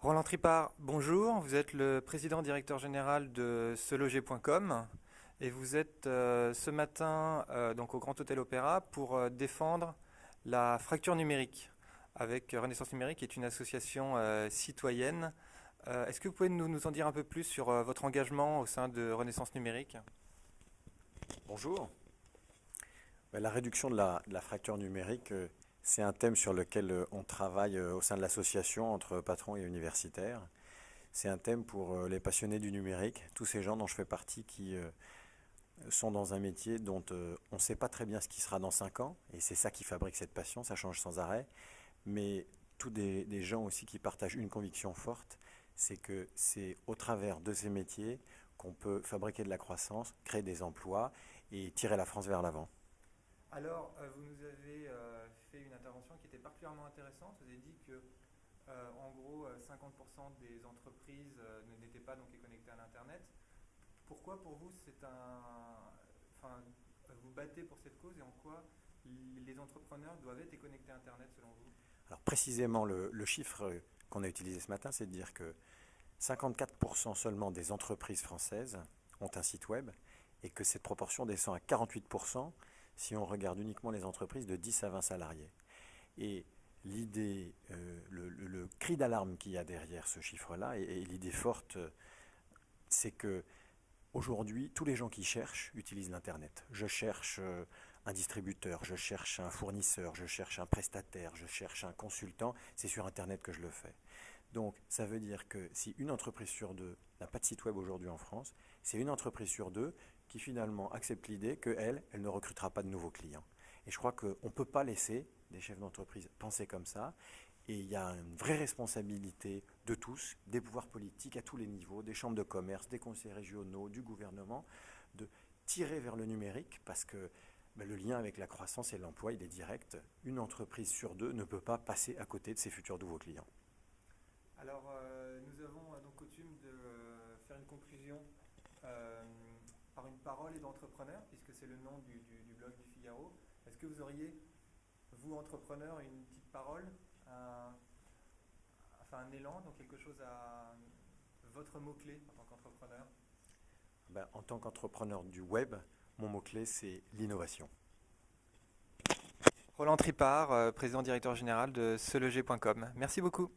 Roland Tripart, bonjour. Vous êtes le président directeur général de seloger.com et vous êtes ce matin donc au Grand Hôtel Opéra pour défendre la fracture numérique avec Renaissance Numérique, qui est une association citoyenne. Est-ce que vous pouvez nous en dire un peu plus sur votre engagement au sein de Renaissance Numérique? Bonjour. La réduction de la fracture numérique, c'est un thème sur lequel on travaille au sein de l'association entre patrons et universitaires. C'est un thème pour les passionnés du numérique, tous ces gens dont je fais partie qui sont dans un métier dont on ne sait pas très bien ce qui sera dans 5 ans, et c'est ça qui fabrique cette passion, ça change sans arrêt, mais tous des gens aussi qui partagent une conviction forte, c'est que c'est au travers de ces métiers qu'on peut fabriquer de la croissance, créer des emplois et tirer la France vers l'avant. Alors, vous nous avez fait une intervention qui était particulièrement intéressante. Vous avez dit que, en gros, 50% des entreprises n'étaient pas donc connectées à l'Internet. Pourquoi, pour vous, enfin, vous battez pour cette cause et en quoi les entrepreneurs doivent être connectés à Internet selon vous? Alors précisément, le chiffre qu'on a utilisé ce matin, c'est de dire que 54% seulement des entreprises françaises ont un site web et que cette proportion descend à 48% si on regarde uniquement les entreprises de 10 à 20 salariés. Et l'idée, le cri d'alarme qu'il y a derrière ce chiffre-là, et l'idée forte, c'est que aujourd'hui, tous les gens qui cherchent utilisent l'Internet. Je cherche un distributeur, je cherche un fournisseur, je cherche un prestataire, je cherche un consultant, c'est sur Internet que je le fais. Donc ça veut dire que si une entreprise sur deux n'a pas de site web aujourd'hui en France, c'est une entreprise sur deux qui finalement accepte l'idée qu'elle, elle ne recrutera pas de nouveaux clients. Et je crois qu'on ne peut pas laisser des chefs d'entreprise penser comme ça. Et il y a une vraie responsabilité de tous, des pouvoirs politiques à tous les niveaux, des chambres de commerce, des conseils régionaux, du gouvernement, de tirer vers le numérique parce que le lien avec la croissance et l'emploi, il est direct. Une entreprise sur deux ne peut pas passer à côté de ses futurs nouveaux clients. Alors, nous avons donc coutume de faire une conclusion euh, par une parole et d'entrepreneur, puisque c'est le nom du blog du Figaro. Est-ce que vous auriez, vous, entrepreneur, une petite parole, enfin un élan, donc quelque chose à votre mot-clé en tant qu'entrepreneur? En tant qu'entrepreneur du web, mon mot-clé, c'est l'innovation. Roland Tripart, président directeur général de seloger.com. Merci beaucoup.